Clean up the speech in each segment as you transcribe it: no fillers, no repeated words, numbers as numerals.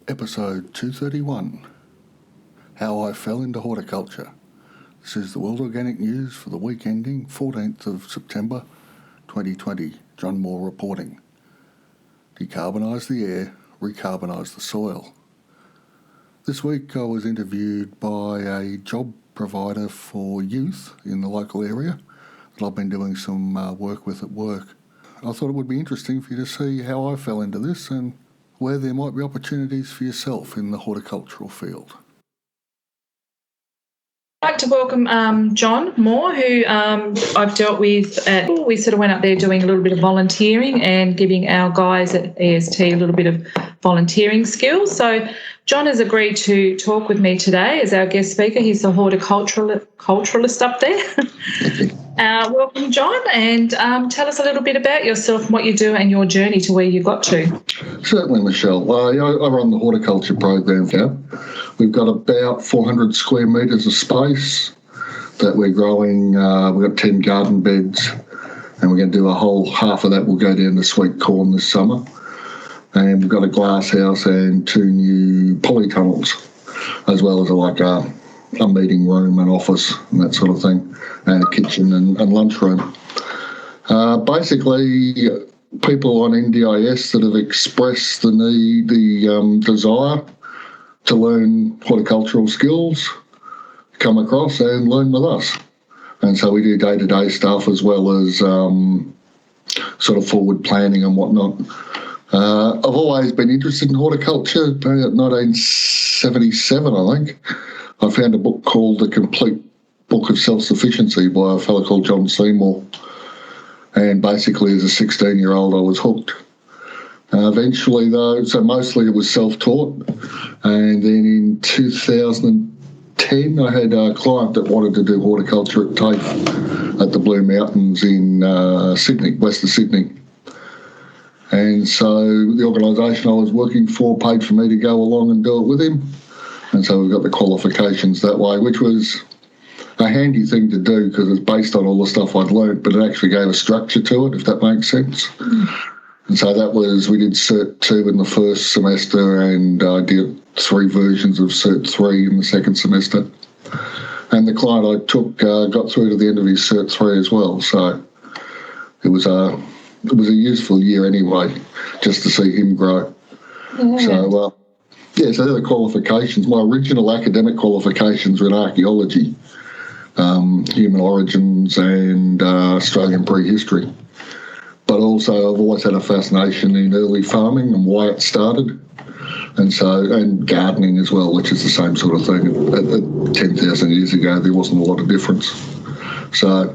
Episode 231, How I Fell into Horticulture. This is the World Organic News for the week ending 14th of September 2020. John Moore reporting. Decarbonise the air, recarbonise the soil. This week I was interviewed by a job provider for youth in the local area that I've been doing some work with at work. I thought it would be interesting for you to see how I fell into this and where there might be opportunities for yourself in the horticultural field. I'd like to welcome John Moore, who I've dealt with we sort of went up there doing a little bit of volunteering and giving our guys at EST a little bit of volunteering skills. So John has agreed to talk with me today as our guest speaker. He's the horticulturalist up there. Welcome, John, and tell us a little bit about yourself and what you do and your journey to where you got to. Certainly, Michelle. I run the horticulture program here. We've got about 400 square metres of space that we're growing. We've got 10 garden beds, and we're going to do a whole half of that will go down to sweet corn this summer. And we've got a glass house and 2 new polytunnels, as well as a meeting room and office and that sort of thing, and a kitchen and lunchroom. Basically, people on NDIS that have expressed the need, the desire to learn horticultural skills come across and learn with us. And so we do day-to-day stuff as well as sort of forward planning and whatnot. I've always been interested in horticulture. In 1977, I think, I found a book called The Complete Book of Self-Sufficiency by a fellow called John Seymour. And basically, as a 16-year-old, I was hooked. Eventually, though, so mostly it was self-taught. And then in 2010, I had a client that wanted to do horticulture at TAFE at the Blue Mountains in Sydney, west of Sydney. And so the organisation I was working for paid for me to go along and do it with him. And so we got the qualifications that way, which was a handy thing to do because it's based on all the stuff I'd learnt, but it actually gave a structure to it, if that makes sense. And so we did Cert 2 in the first semester, and I did 3 versions of Cert 3 in the second semester. And the client I took got through to the end of his Cert 3 as well. So it was a useful year anyway, just to see him grow. Yeah. So they're the qualifications. My original academic qualifications were in archaeology, human origins and Australian prehistory. But also I've always had a fascination in early farming and why it started, and gardening as well, which is the same sort of thing. 10,000 years ago, there wasn't a lot of difference. So,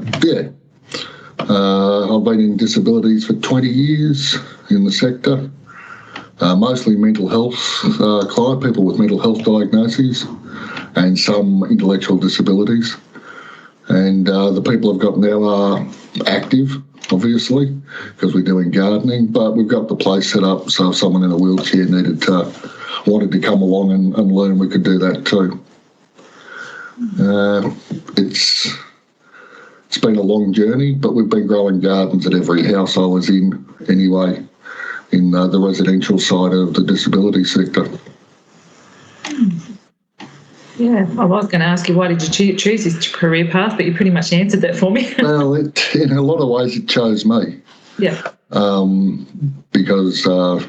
I've been in disabilities for 20 years in the sector, mostly mental health client, people with mental health diagnoses and some intellectual disabilities. And the people I've got now are active, obviously, because we're doing gardening, but we've got the place set up so if someone in a wheelchair wanted to come along and learn, we could do that too. It's been a long journey, but we've been growing gardens at every house I was in anyway, in the residential side of the disability sector. Yeah, I was going to ask you why did you choose this career path, but you pretty much answered that for me. Well, in a lot of ways it chose me. Yeah. Because I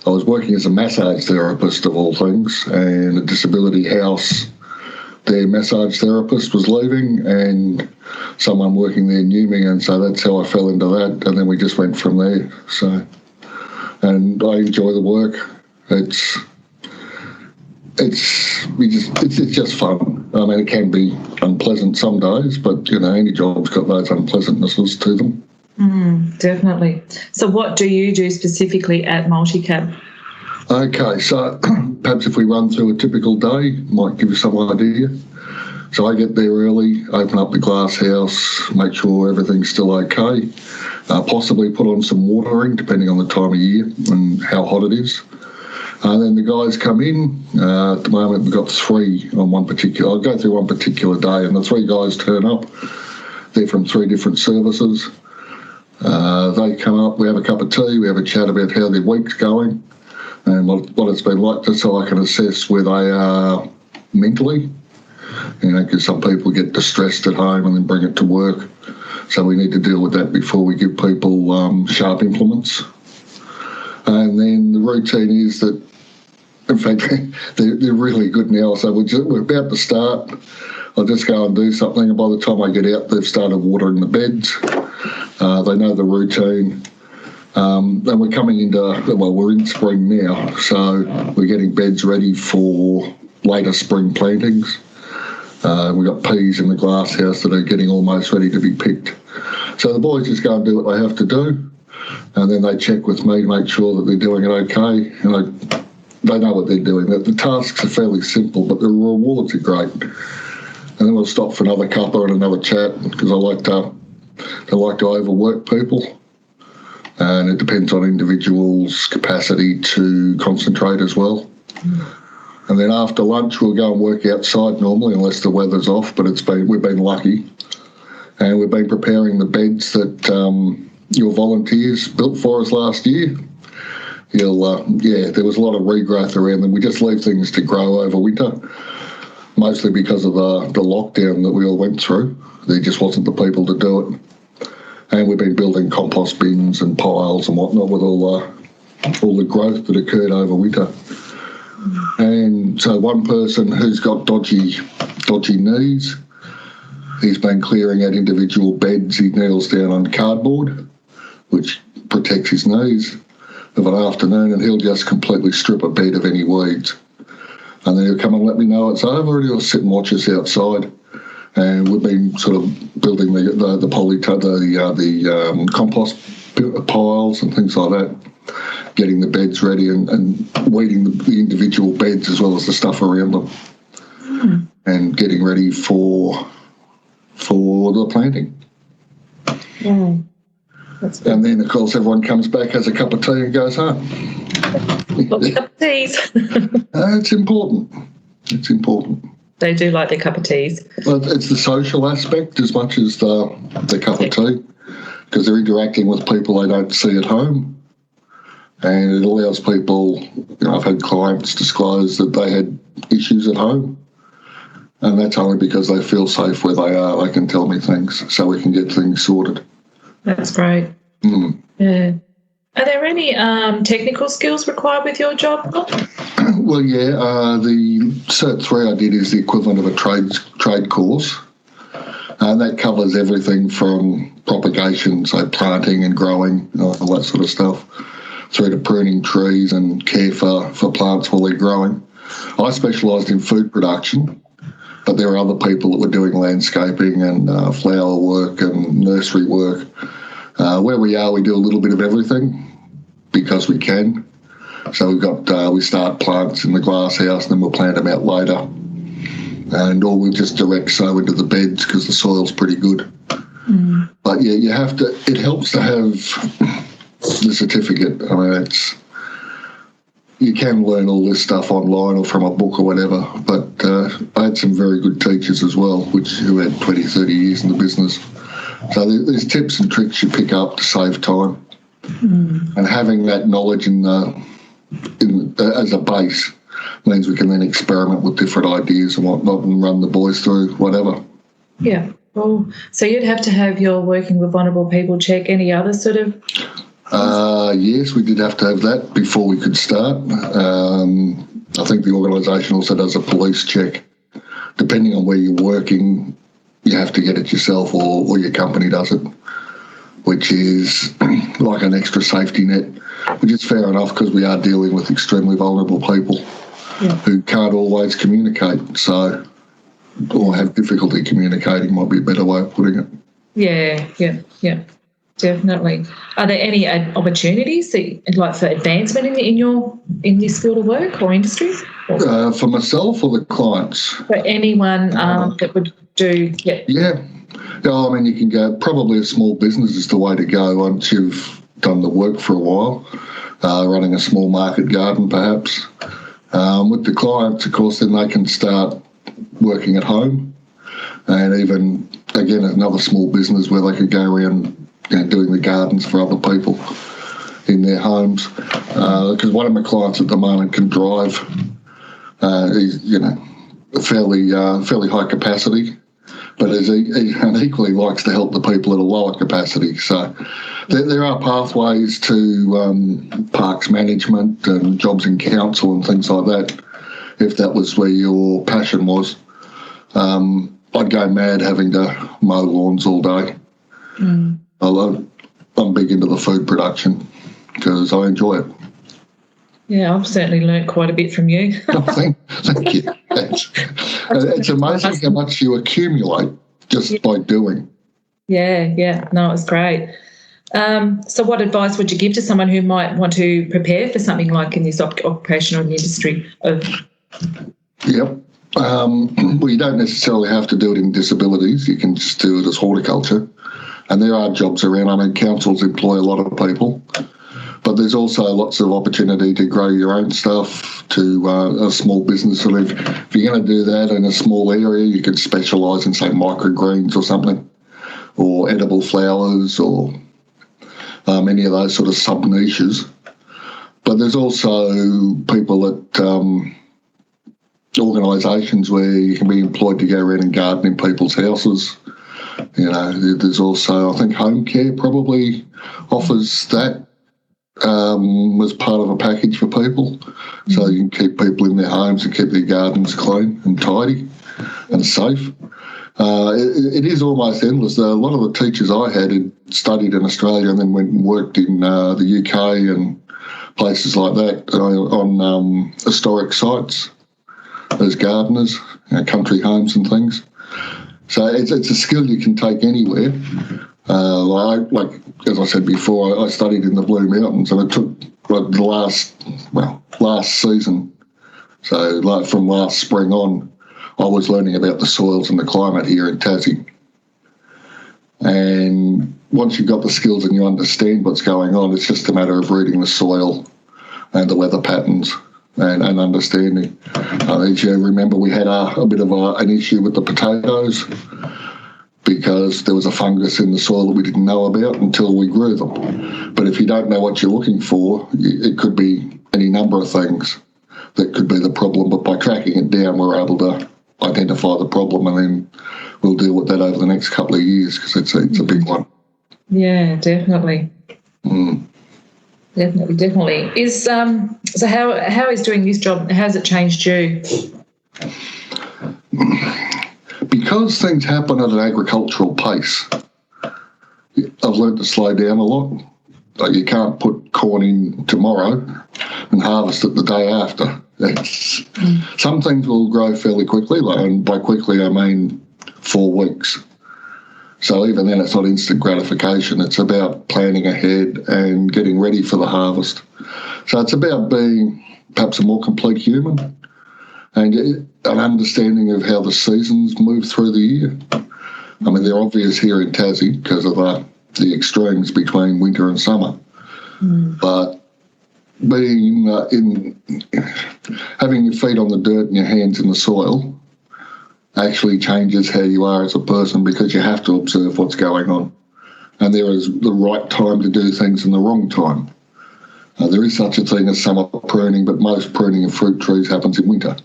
was working as a massage therapist of all things, and a disability house, their massage therapist was leaving and someone working there knew me, and so that's how I fell into that, and then we just went from there. So, and I enjoy the work. It's just fun. I mean, it can be unpleasant some days, but any job's got those unpleasantnesses to them. Definitely. So what do you do specifically at Multicab? Okay, so perhaps if we run through a typical day, might give you some idea. So I get there early, open up the glass house, make sure everything's still okay, possibly put on some watering depending on the time of year and how hot it is. Then the guys come in. At the moment, we've got 3 on one particular. I'll go through one particular day, and the 3 guys turn up. They're from 3 different services. They come up. We have a cup of tea. We have a chat about how their week's going. and what it's been like, just so I can assess where they are mentally. Because some people get distressed at home and then bring it to work. So we need to deal with that before we give people sharp implements. And then the routine is that, in fact, they're really good now. So we're about to start. I'll just go and do something, and by the time I get out, they've started watering the beds. They know the routine. And we're coming we're in spring now, so we're getting beds ready for later spring plantings. We've got peas in the glass house that are getting almost ready to be picked. So the boys just go and do what they have to do, and then they check with me to make sure that they're doing it okay. And they know what they're doing. The tasks are fairly simple, but the rewards are great. And then we'll stop for another cuppa and another chat, because I like to overwork people. And it depends on individuals' capacity to concentrate as well. And then after lunch, we'll go and work outside normally, unless the weather's off, but we've been lucky. And we've been preparing the beds that your volunteers built for us last year. There was a lot of regrowth around them. We just leave things to grow over winter, mostly because of the lockdown that we all went through. There just wasn't the people to do it. And we've been building compost bins and piles and whatnot with all the growth that occurred over winter. And so one person who's got dodgy knees, he's been clearing out individual beds. He kneels down on cardboard, which protects his knees, of an afternoon, and he'll just completely strip a bed of any weeds. And then he'll come and let me know it's over, and he'll sit and watch us outside. And we've been sort of building the compost piles and things like that, getting the beds ready and weeding the individual beds as well as the stuff around them, and getting ready for the planting. Yeah. That's good. And then, of course, everyone comes back, has a cup of tea and goes home. Lots of cup of teas. It's important. It's important. They do like their cup of teas. Well, it's the social aspect as much as the cup of tea, because they're interacting with people they don't see at home. And it allows people, I've had clients disclose that they had issues at home. And that's only because they feel safe where they are. They can tell me things so we can get things sorted. That's great. Yeah. Are there any technical skills required with your job? Well, yeah. The Cert 3 I did is the equivalent of a trade course. And that covers everything from propagation, so planting and growing, all that sort of stuff, through to pruning trees and care for plants while they're growing. I specialised in food production, but there are other people that were doing landscaping and flower work and nursery work. Where we are, we do a little bit of everything because we can. So we start plants in the glass house and then we'll plant them out later. Or we'll just direct sow into the beds because the soil's pretty good. But yeah, it helps to have the certificate. I mean, you can learn all this stuff online or from a book or whatever, but I had some very good teachers as well, who had 20, 30 years in the business. So there's tips and tricks you pick up to save time. And having that knowledge as a base means we can then experiment with different ideas and whatnot and run the boys through whatever. Yeah. Well, so you'd have to have your working with vulnerable people check, any other sort of... Yes, we did have to have that before we could start. I think the organisation also does a police check. Depending on where you're working, you have to get it yourself or your company does it, which is like an extra safety net, which is fair enough because we are dealing with extremely vulnerable people who can't always communicate, or have difficulty communicating might be a better way of putting it. Yeah. Definitely. Are there any opportunities for advancement in this field of work or industry? For myself or the clients? For anyone that would do. Yeah. I mean, you can go. Probably a small business is the way to go once you've done the work for a while. Running a small market garden, perhaps. With the clients, of course, then they can start working at home, and even again another small business where they could go around. Doing the gardens for other people. in their homes, because one of my clients at the moment can drive. He's, fairly high capacity, but and equally likes to help the people at a lower capacity. So there are pathways to parks management and jobs in council and things like that. If that was where your passion was, I'd go mad having to mow lawns all day. Although I'm big into the food production because I enjoy it. Yeah, I've certainly learnt quite a bit from you. Thank you. It's amazing how much you accumulate just by doing. Yeah. No, it was great. So what advice would you give to someone who might want to prepare for something like in this occupational industry? Yep. Well, you don't necessarily have to do it in disabilities. You can just do it as horticulture. And there are jobs around. I mean, councils employ a lot of people. But there's also lots of opportunity to grow your own stuff, to a small business. So if you're going to do that in a small area, you could specialise in, say, microgreens or something, or edible flowers, or any of those sort of sub-niches. But there's also people at organisations where you can be employed to go around and garden in people's houses. There's also, I think, home care probably offers that. Was part of a package for people, so you can keep people in their homes and keep their gardens clean and tidy and safe. It is almost endless. A lot of the teachers I had studied in Australia and then went and worked in the UK and places like that on historic sites as gardeners, country homes and things. So it's a skill you can take anywhere. Like as I said before, I studied in the Blue Mountains, and it took the last season. So from last spring on, I was learning about the soils and the climate here in Tassie. And once you've got the skills and you understand what's going on, it's just a matter of reading the soil and the weather patterns and understanding. As you remember, we had a bit of an issue with the potatoes, because there was a fungus in the soil that we didn't know about until we grew them. But if you don't know what you're looking for, it could be any number of things that could be the problem. But by tracking it down, we're able to identify the problem, and then we'll deal with that over the next couple of years, because it's a big one. Yeah, definitely. Definitely. Is so how is doing this job? How has it changed you? Because things happen at an agricultural pace, I've learned to slow down a lot. Like, you can't put corn in tomorrow and harvest it the day after. Some things will grow fairly quickly, and by quickly I mean 4 weeks. So even then, it's not instant gratification. It's about planning ahead and getting ready for the harvest. So it's about being perhaps a more complete human and an understanding of how the seasons move through the year. I mean, they're obvious here in Tassie because of the extremes between winter and summer. But being having your feet on the dirt and your hands in the soil actually changes how you are as a person, because you have to observe what's going on. And there is the right time to do things and the wrong time. There is such a thing as summer pruning, but most pruning of fruit trees happens in winter.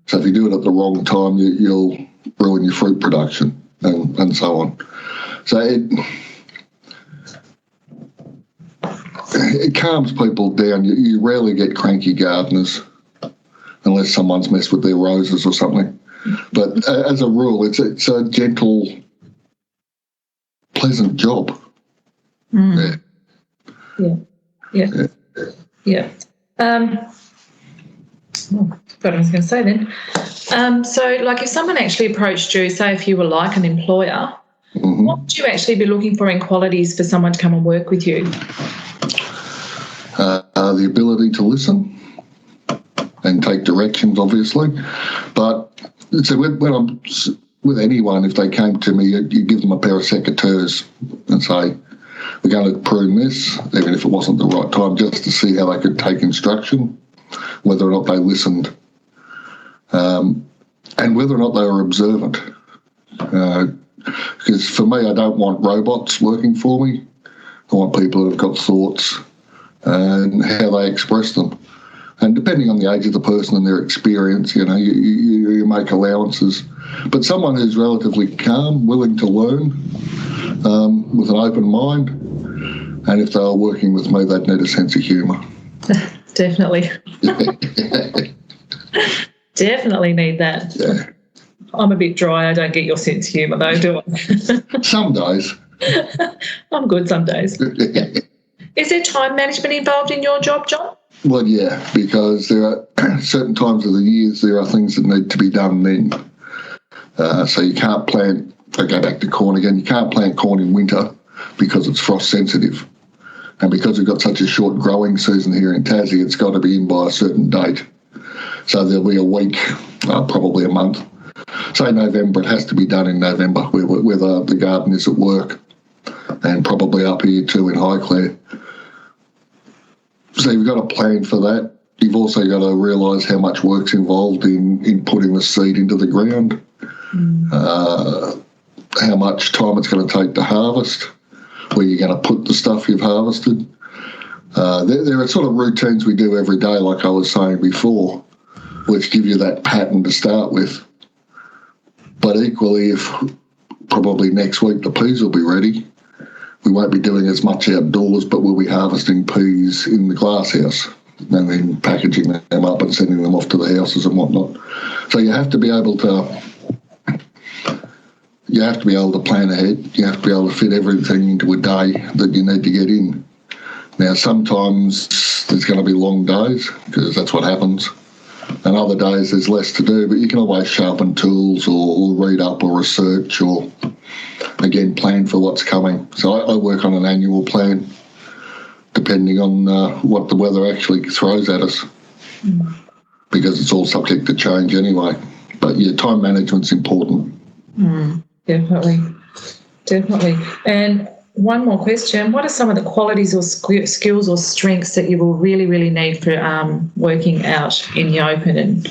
So if you do it at the wrong time, you'll ruin your fruit production and so on. So it calms people down. You rarely get cranky gardeners unless someone's messed with their roses or something. But as a rule, it's a gentle, pleasant job. Yeah. What I was going to say then. So, like, if someone actually approached you, say if you were like an employer, what would you actually be looking for in qualities for someone to come and work with you? The ability to listen and take directions, obviously. But so when I'm with anyone, if they came to me, you give them a pair of secateurs and say, we're going to prune this, even if it wasn't the right time, just to see how they could take instruction, whether or not they listened, and whether or not they were observant. Because for me, I don't want robots working for me. I want people who have got thoughts and how they express them. And depending on the age of the person and their experience, you make allowances. But someone who's relatively calm, willing to learn, with an open mind, and if they were working with me, they'd need a sense of humour. Definitely. Definitely need that. Yeah. I'm a bit dry. I don't get your sense of humour, though, do I? Some days. I'm good some days. Is there time management involved in your job, John? Well, yeah, because there are certain times of the years there are things that need to be done then. So you can't plant, if I go back to corn again, you can't plant corn in winter because it's frost sensitive. And because we've got such a short growing season here in Tassie, it's got to be in by a certain date. So there'll be a week, probably a month. Say November, it has to be done in November where the garden is at work, and probably up here too in Highclere. So you've got to plan for that. You've also got to realise how much work's involved in putting the seed into the ground, how much time it's going to take to harvest, where you're going to put the stuff you've harvested. There are sort of routines we do every day, like I was saying before, which give you that pattern to start with. But equally, if probably next week the peas will be ready, we won't be doing as much outdoors, but we'll be harvesting peas in the glass house and then packaging them up and sending them off to the houses and whatnot. So you have to be able to plan ahead. You have to be able to fit everything into a day that you need to get in. Now, sometimes there's going to be long days because that's what happens. And other days there's less to do, but you can always sharpen tools or read up or research or, again, plan for what's coming. So I work on an annual plan depending on what the weather actually throws at us because it's all subject to change anyway. But, yeah, time management's important. Definitely. And one more question. What are some of the qualities or skills or strengths that you will really, really need for working out in the open and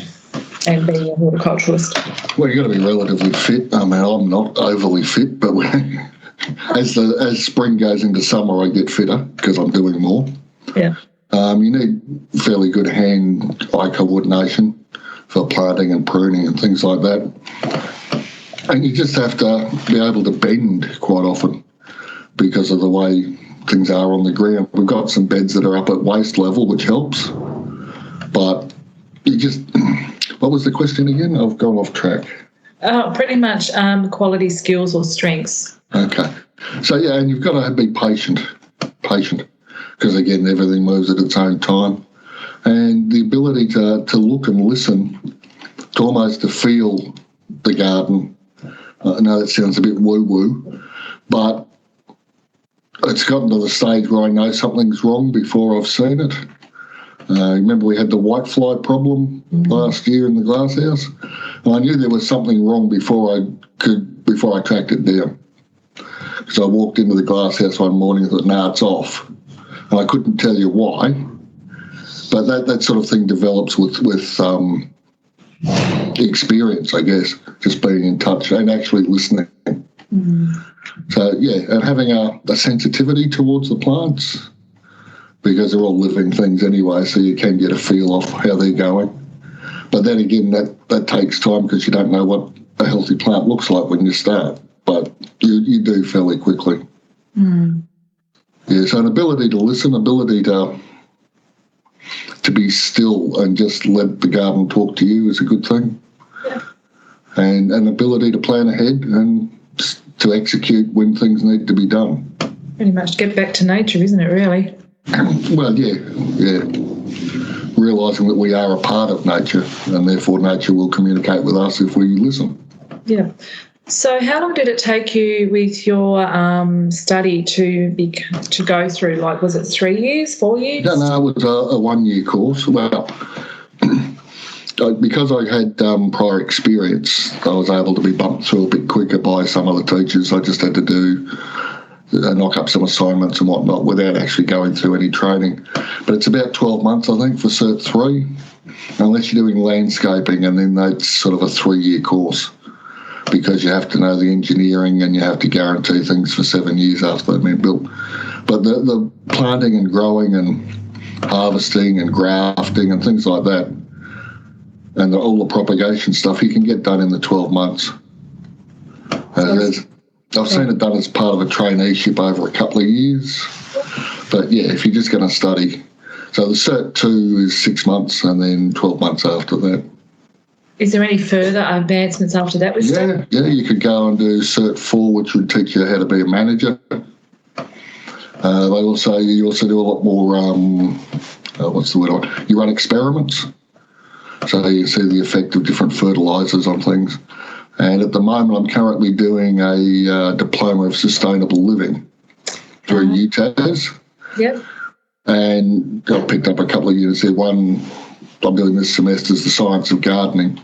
being a horticulturalist? Well, you've got to be relatively fit. I mean, I'm not overly fit, but as spring goes into summer, I get fitter because I'm doing more. Yeah. You need fairly good hand-eye coordination for planting and pruning and things like that. And you just have to be able to bend quite often because of the way things are on the ground. We've got some beds that are up at waist level, which helps. But you just... What was the question again? I've gone off track. Pretty much quality, skills or strengths. Okay. So, yeah, and you've got to be patient, because, again, everything moves at its own time. And the ability to look and listen, to almost to feel the garden. I know that sounds a bit woo-woo, but it's gotten to the stage where I know something's wrong before I've seen it. Remember we had the whitefly problem last year in the glasshouse? And I knew there was something wrong before I tracked it down. So I walked into the glasshouse one morning and thought, nah, it's off. And I couldn't tell you why. But that sort of thing develops with experience, I guess, just being in touch and actually listening. So, yeah, and having a sensitivity towards the plants, because they're all living things anyway, so you can get a feel of how they're going. But then again, that takes time because you don't know what a healthy plant looks like when you start, but you do fairly quickly. Yeah, so an ability to listen, ability to be still and just let the garden talk to you is a good thing. Yeah. And an ability to plan ahead and to execute when things need to be done. Pretty much get back to nature, isn't it, really? Well, yeah. Realising that we are a part of nature and therefore nature will communicate with us if we listen. Yeah. So how long did it take you with your study to go through? Like, was it 3 years, 4 years? No, it was a 1 year course. Well, because I had prior experience, I was able to be bumped through a bit quicker by some of the teachers. I just had to knock up some assignments and whatnot without actually going through any training. But it's about 12 months, I think, for Cert 3, unless you're doing landscaping, and then that's sort of a 3-year course, because you have to know the engineering and you have to guarantee things for 7 years after they've been built. But the planting and growing and harvesting and grafting and things like that, and all the propagation stuff, you can get done in the 12 months. I've seen it done as part of a traineeship over a couple of years. But yeah, if you're just going to study, so the Cert 2 is 6 months and then 12 months after that. Is there any further advancements after that with study? Yeah, you could go and do Cert 4, which would teach you how to be a manager. You also do a lot more, you run experiments. So you see the effect of different fertilisers on things. And at the moment, I'm currently doing a diploma of sustainable living through UTAS. Yep. And I picked up a couple of units there. One I'm doing this semester is the science of gardening.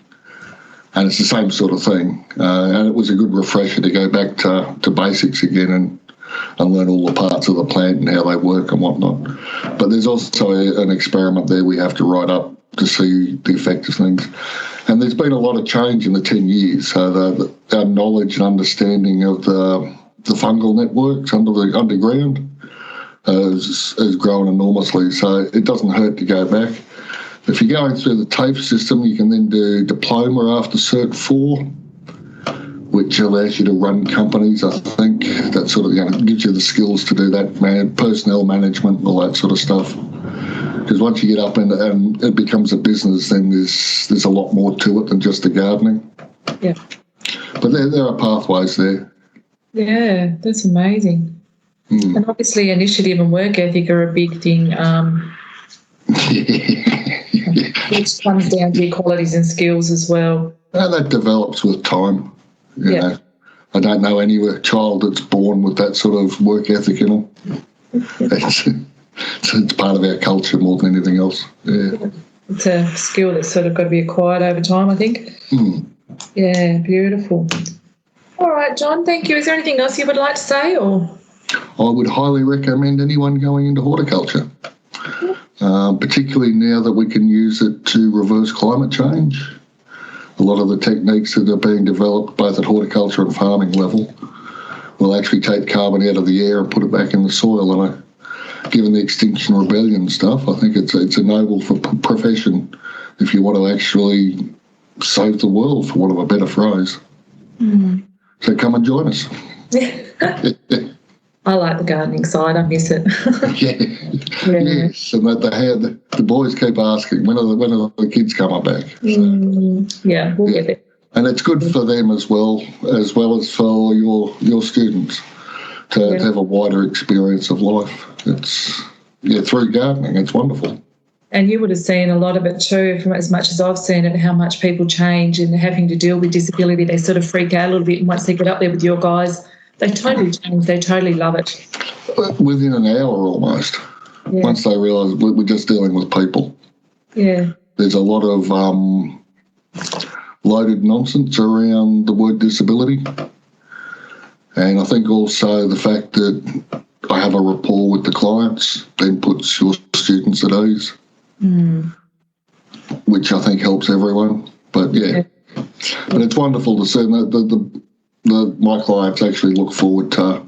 And it's the same sort of thing. And it was a good refresher to go back to basics again and learn all the parts of the plant and how they work and whatnot. But there's also an experiment there we have to write up to see the effect of things. And there's been a lot of change in the 10 years. So our knowledge and understanding of the fungal networks underground has grown enormously. So it doesn't hurt to go back. If you're going through the TAFE system, you can then do diploma after Cert 4, which allows you to run companies, I think. That sort of gives you the skills to do that, personnel management and all that sort of stuff. Because once you get up and it becomes a business, then there's a lot more to it than just the gardening. Yeah. But there are pathways there. Yeah, that's amazing. And obviously initiative and work ethic are a big thing. Which comes down to your qualities and skills as well. And that develops with time. You know. I don't know any child that's born with that sort of work ethic in them. It's part of our culture more than anything else. Yeah. It's a skill that's sort of got to be acquired over time, I think. Yeah, beautiful. All right, John, thank you. Is there anything else you would like to say? Or I would highly recommend anyone going into horticulture, particularly now that we can use it to reverse climate change. A lot of the techniques that are being developed both at horticulture and farming level will actually take carbon out of the air and put it back in the soil. And given the Extinction Rebellion stuff, I think it's a noble profession if you want to actually save the world, for want of a better phrase. So come and join us. I like the gardening side. I miss it. Yes, and the boys keep asking, when are the kids coming back? Yeah, we'll get there. And it's good for them as well as for your students to have a wider experience of life. It's through gardening. It's wonderful. And you would have seen a lot of it too, from as much as I've seen it, how much people change and having to deal with disability. They sort of freak out a little bit, and once they get up there with your guys, they totally change. They totally love it. Within an hour almost. Yeah. Once they realise we're just dealing with people. Yeah. There's a lot of loaded nonsense around the word disability. And I think also the fact that I have a rapport with the clients then puts your students at ease, which I think helps everyone. But but it's wonderful to see that my clients actually look forward to,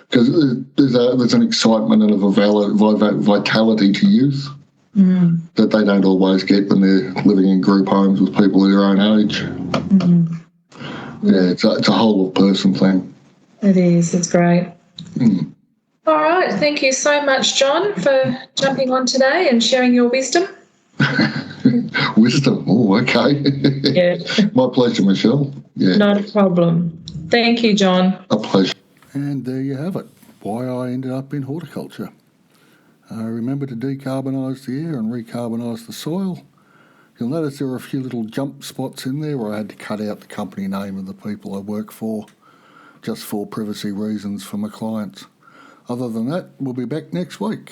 because there's an excitement and a vitality to youth that they don't always get when they're living in group homes with people their own age. It's a whole of person thing. It is. It's great. All right. Thank you so much, John, for jumping on today and sharing your wisdom. Wisdom. Oh, okay. Yeah. My pleasure, Michelle. Yeah. Not a problem. Thank you, John. A pleasure. And there you have it, why I ended up in horticulture. Remember to decarbonise the air and recarbonise the soil. You'll notice there are a few little jump spots in there where I had to cut out the company name of the people I work for, just for privacy reasons for my clients. Other than that, we'll be back next week.